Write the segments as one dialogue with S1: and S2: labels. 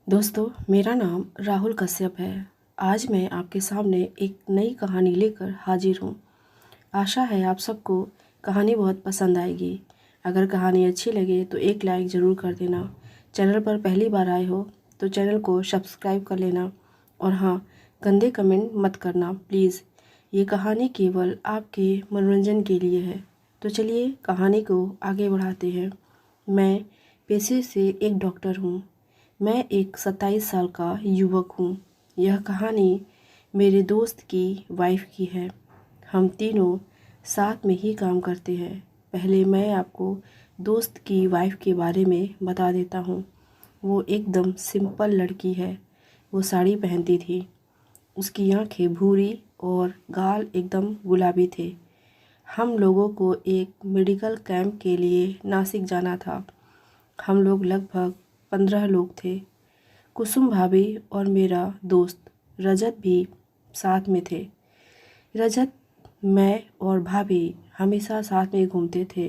S1: दोस्तों, मेरा नाम राहुल कश्यप है। आज मैं आपके सामने एक नई कहानी लेकर हाजिर हूँ। आशा है आप सबको कहानी बहुत पसंद आएगी। अगर कहानी अच्छी लगे तो एक लाइक ज़रूर कर देना। चैनल पर पहली बार आए हो तो चैनल को सब्सक्राइब कर लेना। और हाँ, गंदे कमेंट मत करना प्लीज़। ये कहानी केवल आपके मनोरंजन के लिए है। तो चलिए कहानी को आगे बढ़ाते हैं। मैं पेशे से एक डॉक्टर हूँ। मैं एक 27 साल का युवक हूँ। यह कहानी मेरे दोस्त की वाइफ की है। हम तीनों साथ में ही काम करते हैं। पहले मैं आपको दोस्त की वाइफ के बारे में बता देता हूँ। वो एकदम सिंपल लड़की है। वो साड़ी पहनती थी। उसकी आंखें भूरी और गाल एकदम गुलाबी थे। हम लोगों को एक मेडिकल कैंप के लिए नासिक जाना था। हम लोग लगभग 15 लोग थे। कुसुम भाभी और मेरा दोस्त रजत भी साथ में थे। रजत, मैं और भाभी हमेशा साथ में घूमते थे,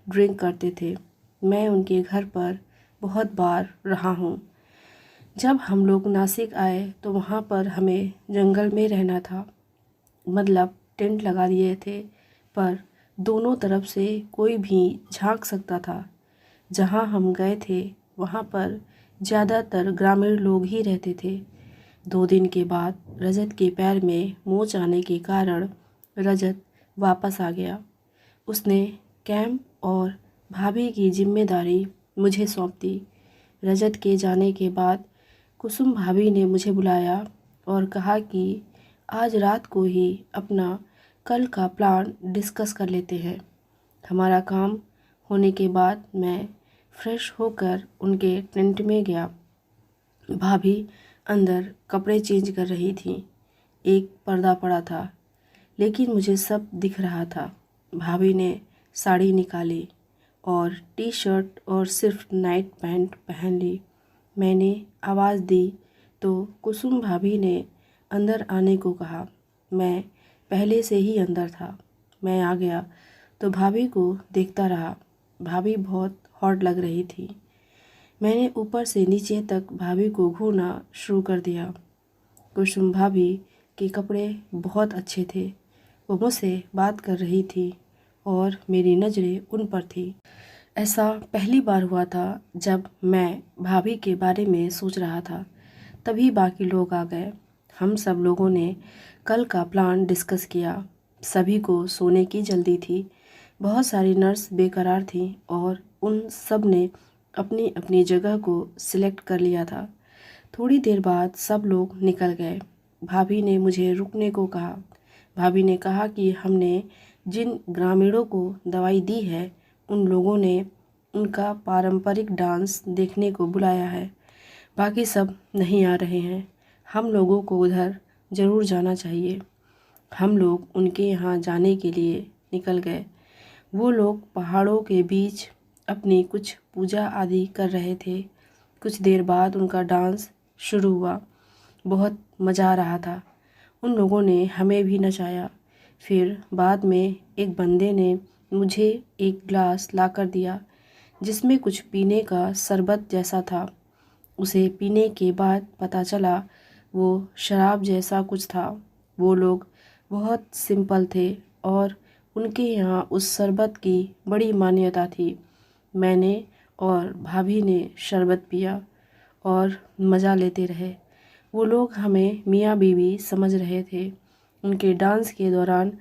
S1: ड्रिंक करते थे। मैं उनके घर पर बहुत बार रहा हूँ। जब हम लोग नासिक आए तो वहाँ पर हमें जंगल में रहना था। मतलब टेंट लगा दिए थे, पर दोनों तरफ से कोई भी झांक सकता था। जहाँ हम गए थे वहाँ पर ज़्यादातर ग्रामीण लोग ही रहते थे। 2 दिन के बाद रजत के पैर में मोच आने के कारण रजत वापस आ गया। उसने कैंप और भाभी की जिम्मेदारी मुझे सौंप दी। रजत के जाने के बाद कुसुम भाभी ने मुझे बुलाया और कहा कि आज रात को ही अपना कल का प्लान डिस्कस कर लेते हैं। हमारा काम होने के बाद मैं फ्रेश होकर उनके टेंट में गया। भाभी अंदर कपड़े चेंज कर रही थी। एक पर्दा पड़ा था, लेकिन मुझे सब दिख रहा था। भाभी ने साड़ी निकाली और टी शर्ट और सिर्फ नाइट पैंट पहन ली। मैंने आवाज़ दी तो कुसुम भाभी ने अंदर आने को कहा। मैं पहले से ही अंदर था। मैं आ गया तो भाभी को देखता रहा। भाभी बहुत हॉट लग रही थी। मैंने ऊपर से नीचे तक भाभी को घूरना शुरू कर दिया। कुसुम भाभी के कपड़े बहुत अच्छे थे। वो मुझसे बात कर रही थी और मेरी नज़रें उन पर थी। ऐसा पहली बार हुआ था जब मैं भाभी के बारे में सोच रहा था। तभी बाकी लोग आ गए। हम सब लोगों ने कल का प्लान डिस्कस किया। सभी को सोने की जल्दी थी। बहुत सारी नर्स बेकरार थीं और उन सब ने अपनी अपनी जगह को सिलेक्ट कर लिया था। थोड़ी देर बाद सब लोग निकल गए। भाभी ने मुझे रुकने को कहा। भाभी ने कहा कि हमने जिन ग्रामीणों को दवाई दी है उन लोगों ने उनका पारंपरिक डांस देखने को बुलाया है। बाकी सब नहीं आ रहे हैं। हम लोगों को उधर ज़रूर जाना चाहिए। हम लोग उनके यहाँ जाने के लिए निकल गए। वो लोग पहाड़ों के बीच अपनी कुछ पूजा आदि कर रहे थे। कुछ देर बाद उनका डांस शुरू हुआ। बहुत मज़ा आ रहा था। उन लोगों ने हमें भी नचाया। फिर बाद में एक बंदे ने मुझे एक गिलास लाकर दिया जिसमें कुछ पीने का शरबत जैसा था। उसे पीने के बाद पता चला वो शराब जैसा कुछ था। वो लोग बहुत सिंपल थे और उनके यहाँ उस शरबत की बड़ी मान्यता थी। मैंने और भाभी ने शरबत पिया और मज़ा लेते रहे। वो लोग हमें मियाँ बीवी समझ रहे थे। उनके डांस के दौरान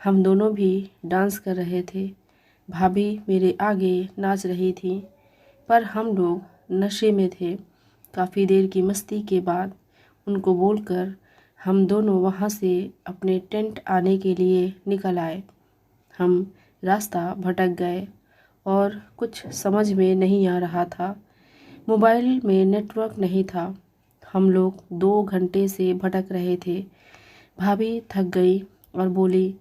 S1: हम दोनों भी डांस कर रहे थे। भाभी मेरे आगे नाच रही थी, पर हम लोग नशे में थे। काफ़ी देर की मस्ती के बाद उनको बोलकर हम दोनों वहाँ से अपने टेंट आने के लिए निकल आए। हम रास्ता भटक गए और कुछ समझ में नहीं आ रहा था। मोबाइल में नेटवर्क नहीं था। हम लोग 2 घंटे से भटक रहे थे। भाभी थक गई और बोली,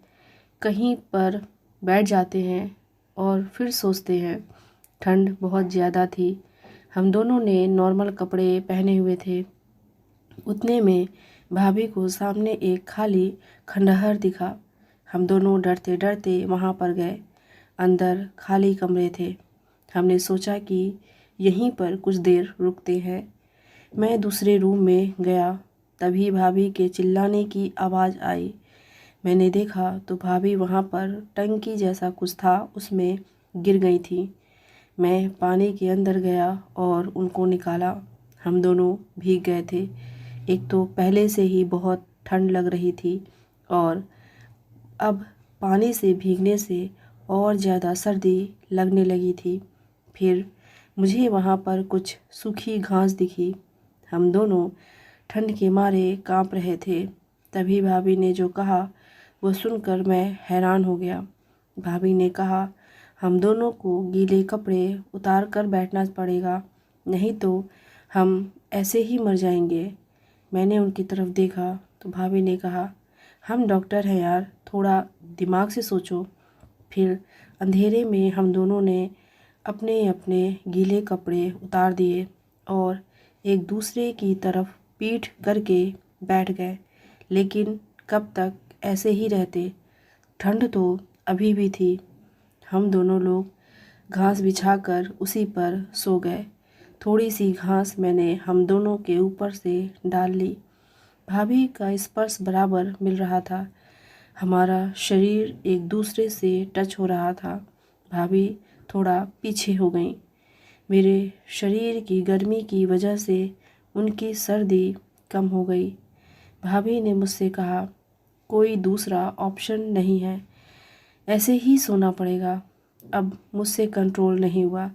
S1: कहीं पर बैठ जाते हैं और फिर सोचते हैं। ठंड बहुत ज़्यादा थी। हम दोनों ने नॉर्मल कपड़े पहने हुए थे। उतने में भाभी को सामने एक खाली खंडहर दिखा। हम दोनों डरते डरते वहाँ पर गए। अंदर खाली कमरे थे। हमने सोचा कि यहीं पर कुछ देर रुकते हैं। मैं दूसरे रूम में गया, तभी भाभी के चिल्लाने की आवाज़ आई। मैंने देखा तो भाभी वहाँ पर टंकी जैसा कुछ था, उसमें गिर गई थी। मैं पानी के अंदर गया और उनको निकाला। हम दोनों भीग गए थे। एक तो पहले से ही बहुत ठंड लग रही थी और अब पानी से भीगने से और ज़्यादा सर्दी लगने लगी थी। फिर मुझे वहाँ पर कुछ सूखी घास दिखी। हम दोनों ठंड के मारे कांप रहे थे। तभी भाभी ने जो कहा वो सुनकर मैं हैरान हो गया। भाभी ने कहा, हम दोनों को गीले कपड़े उतार कर बैठना पड़ेगा, नहीं तो हम ऐसे ही मर जाएंगे। मैंने उनकी तरफ देखा तो भाभी ने कहा, हम डॉक्टर हैं यार, थोड़ा दिमाग से सोचो। फिर अंधेरे में हम दोनों ने अपने अपने गीले कपड़े उतार दिए और एक दूसरे की तरफ पीठ करके बैठ गए। लेकिन कब तक ऐसे ही रहते? ठंड तो अभी भी थी। हम दोनों लोग घास बिछाकर उसी पर सो गए। थोड़ी सी घास मैंने हम दोनों के ऊपर से डाल ली। भाभी का स्पर्श बराबर मिल रहा था। हमारा शरीर एक दूसरे से टच हो रहा था। भाभी थोड़ा पीछे हो गई। मेरे शरीर की गर्मी की वजह से उनकी सर्दी कम हो गई। भाभी ने मुझसे कहा, कोई दूसरा ऑप्शन नहीं है, ऐसे ही सोना पड़ेगा। अब मुझसे कंट्रोल नहीं हुआ।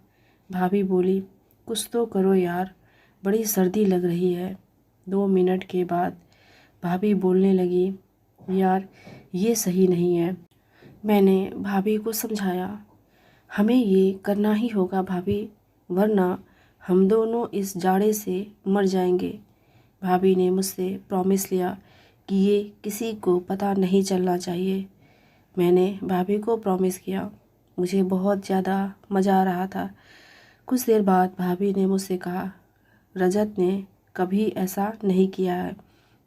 S1: भाभी बोली, कुछ तो करो यार, बड़ी सर्दी लग रही है। 2 मिनट के बाद भाभी बोलने लगी, यार ये सही नहीं है। मैंने भाभी को समझाया, हमें ये करना ही होगा भाभी, वरना हम दोनों इस जाड़े से मर जाएंगे। भाभी ने मुझसे प्रॉमिस लिया कि ये किसी को पता नहीं चलना चाहिए। मैंने भाभी को प्रॉमिस किया। मुझे बहुत ज़्यादा मज़ा आ रहा था। कुछ देर बाद भाभी ने मुझसे कहा, रजत ने कभी ऐसा नहीं किया है।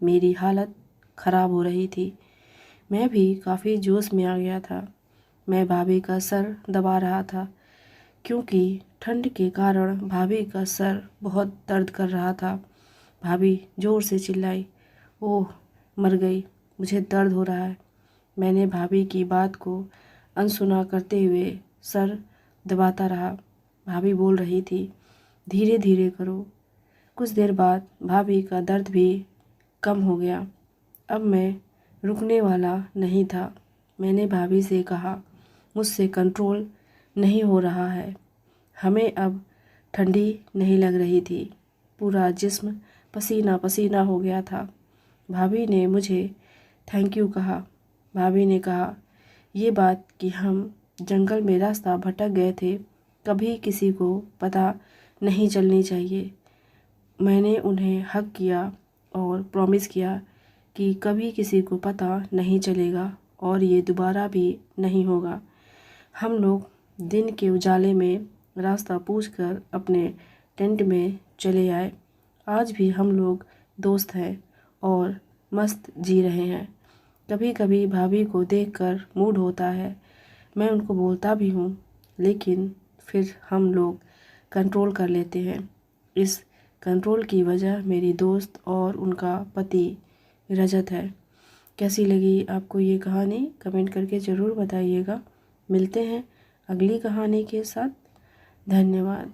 S1: मेरी हालत ख़राब हो रही थी। मैं भी काफ़ी जोश में आ गया था। मैं भाभी का सर दबा रहा था क्योंकि ठंड के कारण भाभी का सर बहुत दर्द कर रहा था। भाभी ज़ोर से चिल्लाई, ओह मर गई, मुझे दर्द हो रहा है। मैंने भाभी की बात को अनसुना करते हुए सर दबाता रहा। भाभी बोल रही थी, धीरे धीरे करो। कुछ देर बाद भाभी का दर्द भी कम हो गया। अब मैं रुकने वाला नहीं था। मैंने भाभी से कहा, मुझसे कंट्रोल नहीं हो रहा है। हमें अब ठंडी नहीं लग रही थी। पूरा जिस्म पसीना पसीना हो गया था। भाभी ने मुझे थैंक यू कहा। भाभी ने कहा, ये बात कि हम जंगल में रास्ता भटक गए थे कभी किसी को पता नहीं चलनी चाहिए। मैंने उन्हें हग किया और प्रॉमिस किया कि कभी किसी को पता नहीं चलेगा और ये दोबारा भी नहीं होगा। हम लोग दिन के उजाले में रास्ता पूछकर अपने टेंट में चले आए। आज भी हम लोग दोस्त हैं और मस्त जी रहे हैं। कभी कभी भाभी को देखकर मूड होता है, मैं उनको बोलता भी हूँ, लेकिन फिर हम लोग कंट्रोल कर लेते हैं। इस कंट्रोल की वजह मेरी दोस्त और उनका पति रजत है। कैसी लगी आपको ये कहानी? कमेंट करके ज़रूर बताइएगा। मिलते हैं अगली कहानी के साथ। धन्यवाद।